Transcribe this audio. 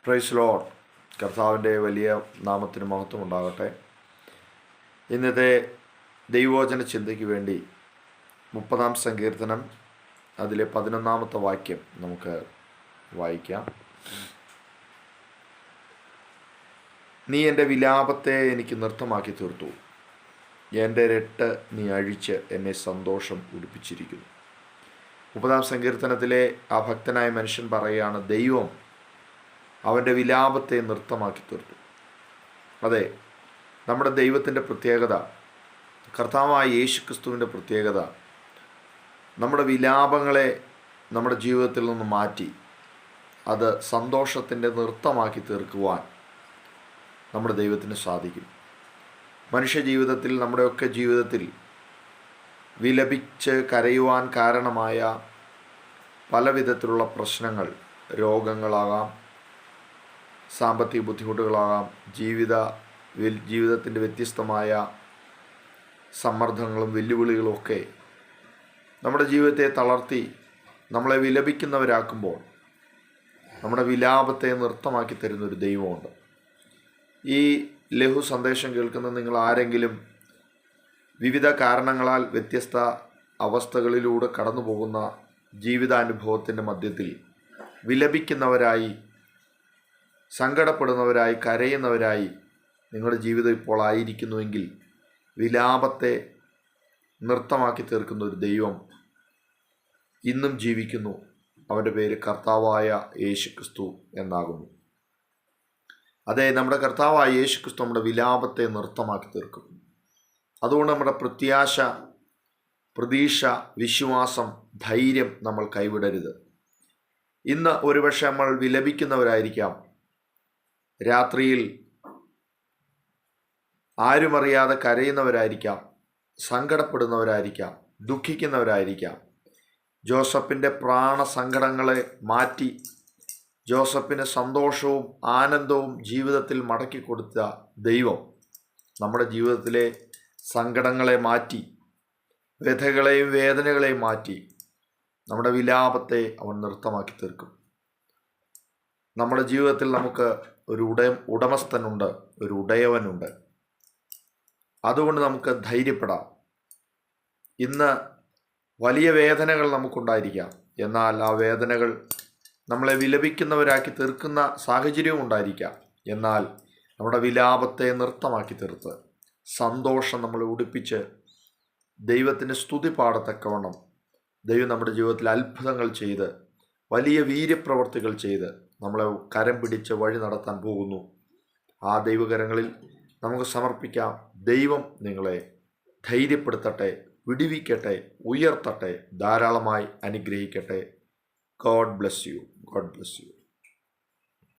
Praise Lord. കർത്താവിൻ്റെ വലിയ നാമത്തിന് മഹത്വം ഉണ്ടാകട്ടെ. ഇന്നത്തെ ദൈവവചന ചിന്തയ്ക്ക് വേണ്ടി 30-ാം സങ്കീർത്തനം അതിലെ 11-ാമത്തെ വാക്യം നമുക്ക് വായിക്കാം. നീ എൻ്റെ വിലാപത്തെ എനിക്ക് നൃത്തമാക്കി തീർത്തു, എൻ്റെ രട്ട് നീ അഴിച്ച് എന്നെ സന്തോഷം ഉടുപ്പിച്ചിരിക്കുന്നു. 30-ാം സങ്കീർത്തനത്തിലെ ആ ഭക്തനായ മനുഷ്യൻ പറയുകയാണ്, ദൈവം അവൻ്റെ വിലാപത്തെ നൃത്തമാക്കി തീർത്തു. അതെ, നമ്മുടെ ദൈവത്തിൻ്റെ പ്രത്യേകത, കർത്താവായ യേശുക്രിസ്തുവിൻ്റെ പ്രത്യേകത, നമ്മുടെ വിലാപങ്ങളെ നമ്മുടെ ജീവിതത്തിൽ നിന്ന് മാറ്റി അത് സന്തോഷത്തിൻ്റെ നൃത്തമാക്കി തീർക്കുവാൻ നമ്മുടെ ദൈവത്തിന് സാധിക്കും. മനുഷ്യ ജീവിതത്തിൽ, നമ്മുടെയൊക്കെ ജീവിതത്തിൽ വിലപിച്ച് കരയുവാൻ കാരണമായ പല വിധത്തിലുള്ള പ്രശ്നങ്ങൾ, രോഗങ്ങളാകാം, സാമ്പത്തിക ബുദ്ധിമുട്ടുകളാകാം, ജീവിതത്തിൻ്റെ വ്യത്യസ്തമായ സമ്മർദ്ദങ്ങളും വെല്ലുവിളികളും ഒക്കെ നമ്മുടെ ജീവിതത്തെ തളർത്തി നമ്മളെ വിലപിക്കുന്നവരാക്കുമ്പോൾ നമ്മുടെ വിലാപത്തെ നൃത്തമാക്കി തരുന്നൊരു ദൈവമുണ്ട്. ഈ ലഘു സന്ദേശം കേൾക്കുന്ന നിങ്ങൾ ആരെങ്കിലും വിവിധ കാരണങ്ങളാൽ വ്യത്യസ്ത അവസ്ഥകളിലൂടെ കടന്നു പോകുന്ന ജീവിതാനുഭവത്തിൻ്റെ മധ്യത്തിൽ വിലപിക്കുന്നവരായി, സങ്കടപ്പെടുന്നവരായി, കരയുന്നവരായി നിങ്ങളുടെ ജീവിതം ഇപ്പോൾ ആയിരിക്കുന്നുവെങ്കിൽ, വിലാപത്തെ നൃത്തമാക്കി തീർക്കുന്ന ഒരു ദൈവം ഇന്നും ജീവിക്കുന്നു. അവൻ്റെ പേര് കർത്താവായ യേശുക്രിസ്തു എന്നാകുന്നു. അതെ, നമ്മുടെ കർത്താവായ യേശുക്രിസ്തു നമ്മുടെ വിലാപത്തെ നൃത്തമാക്കി തീർക്കും. അതുകൊണ്ട് നമ്മുടെ പ്രത്യാശ, പ്രതീക്ഷ, വിശ്വാസം, ധൈര്യം നമ്മൾ കൈവിടരുത്. ഇന്ന് ഒരുപക്ഷെ നമ്മൾ വിലപിക്കുന്നവരായിരിക്കാം, രാത്രിയിൽ ആരുമറിയാതെ കരയുന്നവരായിരിക്കാം, സങ്കടപ്പെടുന്നവരായിരിക്കാം, ദുഃഖിക്കുന്നവരായിരിക്കാം. ജോസഫിൻ്റെ പ്രാണസങ്കടങ്ങളെ മാറ്റി ജോസഫിന് സന്തോഷവും ആനന്ദവും ജീവിതത്തിൽ മടക്കി കൊടുത്ത ദൈവം നമ്മുടെ ജീവിതത്തിലെ സങ്കടങ്ങളെ മാറ്റി, വ്യഥകളെയും വേദനകളെയും മാറ്റി നമ്മുടെ വിലാപത്തെ അവൻ നൃത്തമാക്കി തീർക്കും. നമ്മുടെ ജീവിതത്തിൽ നമുക്ക് ഒരു ഉടമസ്ഥനുണ്ട്, ഒരു ഉടയവനുണ്ട്. അതുകൊണ്ട് നമുക്ക് ധൈര്യപ്പെടാം. ഇന്ന് വലിയ വേദനകൾ നമുക്കുണ്ടായിരിക്കാം, എന്നാൽ ആ വേദനകൾ നമ്മളെ വിലപിക്കുന്നവരാക്കി തീർക്കുന്ന സാഹചര്യവും ഉണ്ടായിരിക്കാം. എന്നാൽ നമ്മുടെ വിലാപത്തെ നൃത്തമാക്കി തീർത്ത് സന്തോഷം നമ്മളെ ഉടുപ്പിച്ച് ദൈവത്തിൻ്റെ സ്തുതി പാടത്തക്കവണ്ണം ദൈവം നമ്മുടെ ജീവിതത്തിൽ അത്ഭുതങ്ങൾ ചെയ്ത്, വലിയ വീര്യപ്രവർത്തികൾ ചെയ്ത് നമ്മളെ കരം പിടിച്ച് വഴി നടത്താൻ പോകുന്നു. ആ ദൈവകരങ്ങളിൽ നമുക്ക് സമർപ്പിക്കാം. ദൈവം നിങ്ങളെ ധൈര്യപ്പെടുത്തട്ടെ, വിടുവിക്കട്ടെ, ഉയർത്തട്ടെ, ധാരാളമായി അനുഗ്രഹിക്കട്ടെ. God bless you. God bless you.